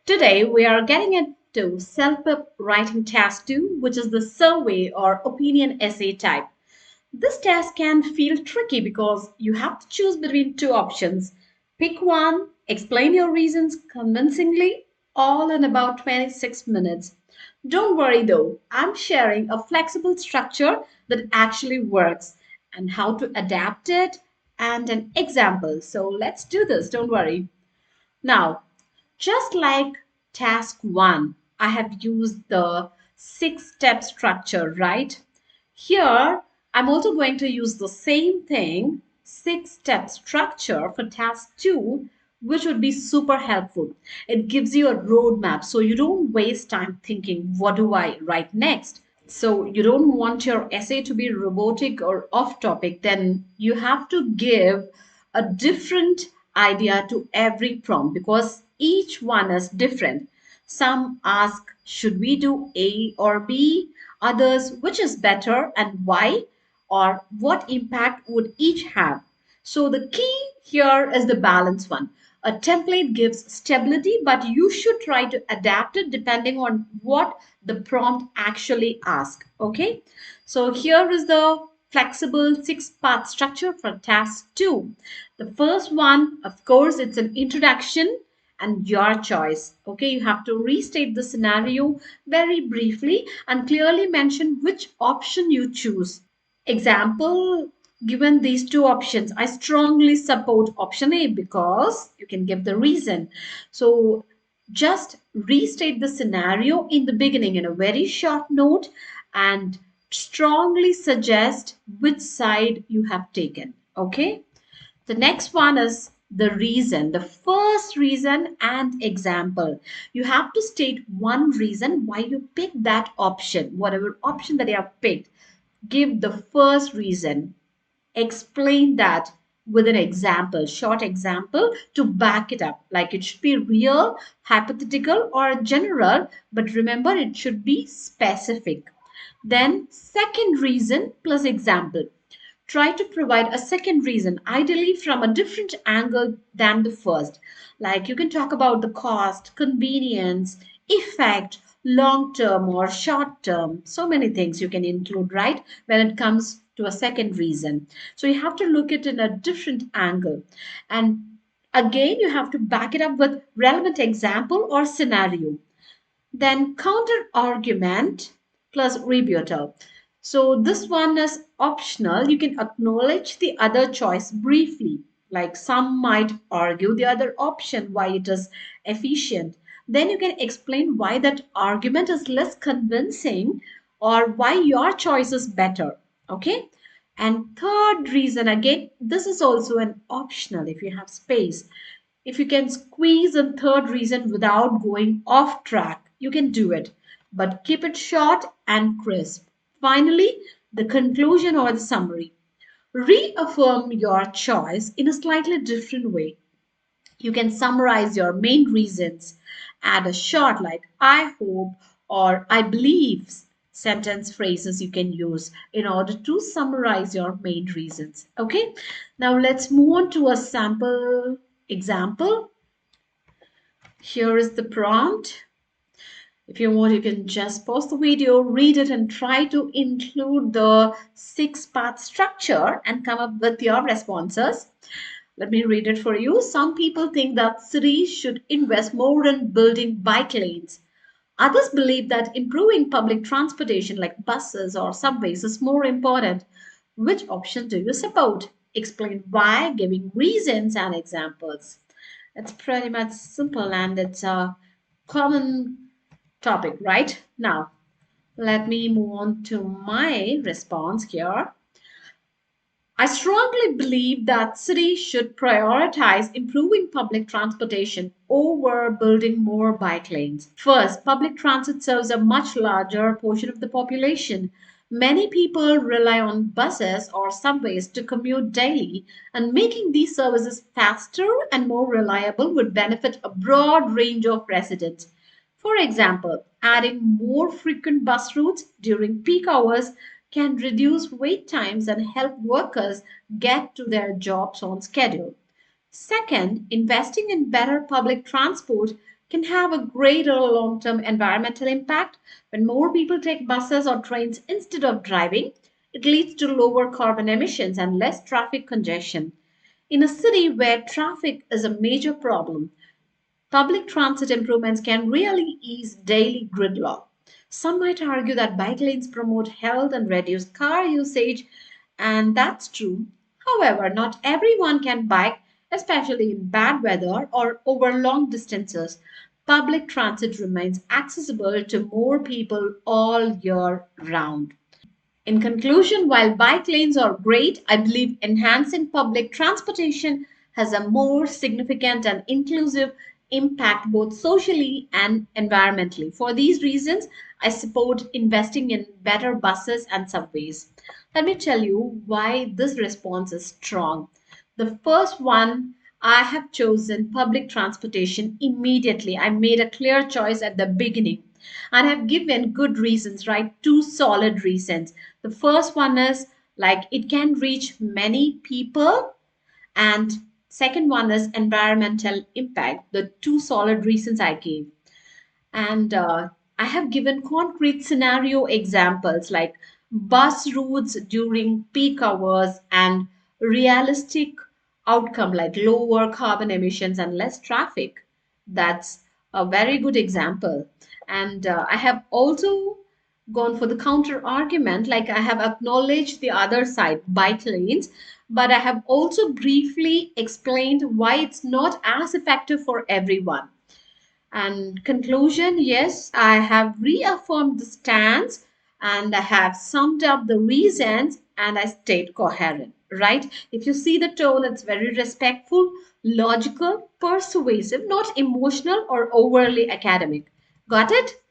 Today we are getting into CELPIP writing task 2, which is the survey or opinion essay type. This task can feel tricky because you have to choose between two options. Pick one, explain your reasons convincingly, all in about 26 minutes. Don't worry though, I'm sharing a flexible structure that actually works and how to adapt it and an example. So let's do this, don't worry. Now, just like task one, I have used the 6 step structure, right? Here, I'm also going to use the same thing, 6 step structure for task two, which would be super helpful. It gives you a roadmap so you don't waste time thinking, what do I write next? So you don't want your essay to be robotic or off topic, then you have to give a different idea to every prompt because each one is different. Some ask, should we do A or B? Others, which is better and why? Or what impact would each have? So the key here is the balance one. A template gives stability, but you should try to adapt it depending on what the prompt actually asks. Okay, so here is the flexible 6 part structure for task 2. The first one, of course, it's an introduction and your choice. Okay, you have to restate the scenario very briefly and clearly mention which option you choose. Example, given these two options, I strongly support option A because you can give the reason. So just restate the scenario in the beginning in a very short note and strongly suggest which side you have taken. Okay. The next one is the reason, the first reason and example. You have to state one reason why you picked that option, whatever option that you have picked. Give the first reason. Explain that with an example, short example to back it up. Like it should be real, hypothetical, or general, but remember it should be specific. Then, second reason plus example. Try to provide a second reason, ideally from a different angle than the first. Like you can talk about the cost, convenience, effect, long term or short term. So many things you can include, right? When it comes to a second reason. So you have to look at it in a different angle. And again, you have to back it up with relevant example or scenario. Then counter argument plus rebuttal. So this one is optional. You can acknowledge the other choice briefly. Like some might argue the other option, why it is efficient. Then you can explain why that argument is less convincing or why your choice is better. Okay. And third reason, again, this is also an optional if you have space. If you can squeeze a third reason without going off track, you can do it. But keep it short and crisp. Finally, the conclusion or the summary. Reaffirm your choice in a slightly different way. You can summarize your main reasons. Add a short like I hope or I believe sentence phrases you can use in order to summarize your main reasons. Okay, now let's move on to a sample example. Here is the prompt. If you want, you can just pause the video, read it, and try to include the 6 part structure and come up with your responses. Let me read it for you. Some people think that cities should invest more in building bike lanes. Others believe that improving public transportation like buses or subways is more important. Which option do you support? Explain why, giving reasons and examples. It's pretty much simple and it's a common topic, right? Now, let me move on to my response here. I strongly believe that cities should prioritize improving public transportation over building more bike lanes. First, public transit serves a much larger portion of the population. Many people rely on buses or subways to commute daily, and making these services faster and more reliable would benefit a broad range of residents. For example, adding more frequent bus routes during peak hours can reduce wait times and help workers get to their jobs on schedule. Second, investing in better public transport can have a greater long term environmental impact. When more people take buses or trains instead of driving, it leads to lower carbon emissions and less traffic congestion. In a city where traffic is a major problem, public transit improvements can really ease daily gridlock. Some might argue that bike lanes promote health and reduce car usage, and that's true. However, not everyone can bike, especially in bad weather or over long distances. Public transit remains accessible to more people all year round. In conclusion, while bike lanes are great, I believe enhancing public transportation has a more significant and inclusive impact both socially and environmentally. For these reasons, I support investing in better buses and subways. Let me tell you why this response is strong. The first one, I have chosen public transportation immediately. I made a clear choice at the beginning and have given good reasons, right? Two solid reasons. The first one is like it can reach many people, and second one is environmental impact. The two solid reasons I gave. And I have given concrete scenario examples like bus routes during peak hours and realistic outcome like lower carbon emissions and less traffic. That's a very good example. And I have also gone for the counter argument, like I have acknowledged the other side, bike lanes, but I have also briefly explained why it's not as effective for everyone. And conclusion, yes, I have reaffirmed the stance and I have summed up the reasons and I stayed coherent, right? If you see the tone, it's very respectful, logical, persuasive, not emotional or overly academic. Got it?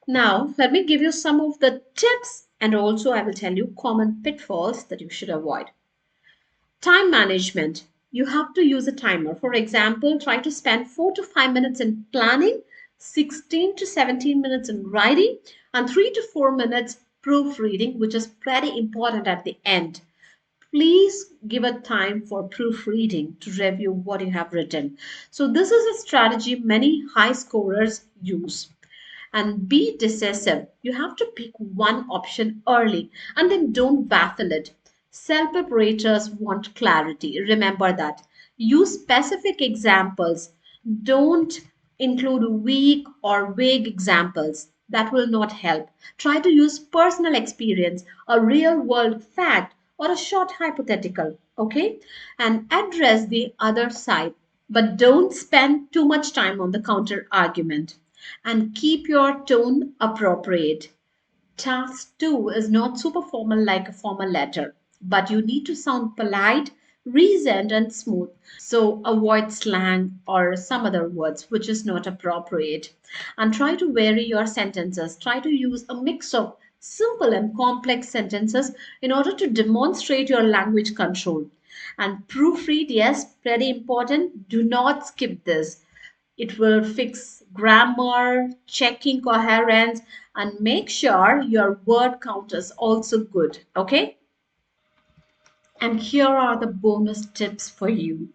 Now, let me give you some of the tips and also I will tell you common pitfalls that you should avoid. Time management. You have to use a timer. For example, try to spend 4 to 5 minutes in planning, 16 to 17 minutes in writing, and 3 to 4 minutes proofreading, which is pretty important at the end. Please give a time for proofreading to review what you have written. So, this is a strategy many high scorers use. And be decisive. You have to pick one option early and then don't baffle it. Self preparators want clarity. Remember that. Use specific examples. Don't include weak or vague examples. That will not help. Try to use personal experience, a real world fact, or a short hypothetical. Okay? And address the other side. But don't spend too much time on the counter argument and keep your tone appropriate. Task 2 is not super formal like a formal letter, but you need to sound polite, reasoned, and smooth. So avoid slang or some other words which is not appropriate. And try to vary your sentences. Try to use a mix of simple and complex sentences in order to demonstrate your language control. And proofread, yes, very important. Do not skip this. It will fix grammar, checking coherence, and make sure your word count is also good. Okay? And here are the bonus tips for you.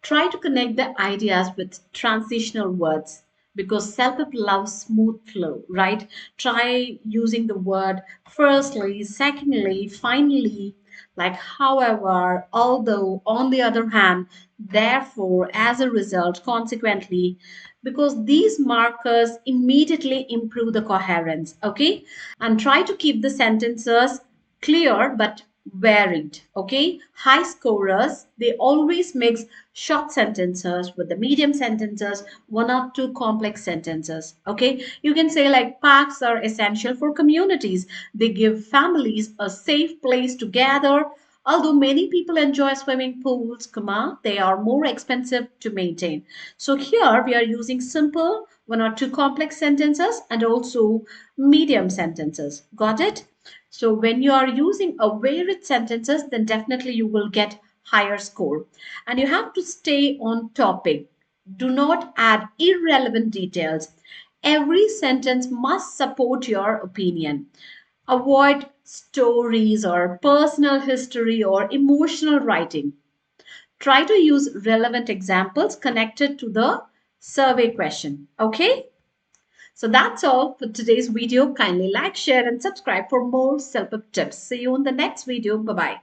Try to connect the ideas with transitional words because self-help loves smooth flow, right? Try using the word firstly, secondly, finally, like however, although, on the other hand, therefore, as a result, consequently, because these markers immediately improve the coherence, okay? And try to keep the sentences clear but varied. Okay, high scorers they always mix short sentences with the medium sentences, one or two complex sentences. Okay, you can say like parks are essential for communities, they give families a safe place to gather. Although many people enjoy swimming pools, comma, they are more expensive to maintain. So here we are using simple one or two complex sentences and also medium sentences. Got it? So when you are using a varied sentences, then definitely you will get higher score. And you have to stay on topic. Do not add irrelevant details. Every sentence must support your opinion. Avoid stories or personal history or emotional writing. Try to use relevant examples connected to the survey question. Okay? So that's all for today's video. Kindly like, share, and subscribe for more self-help tips. See you in the next video. Bye bye.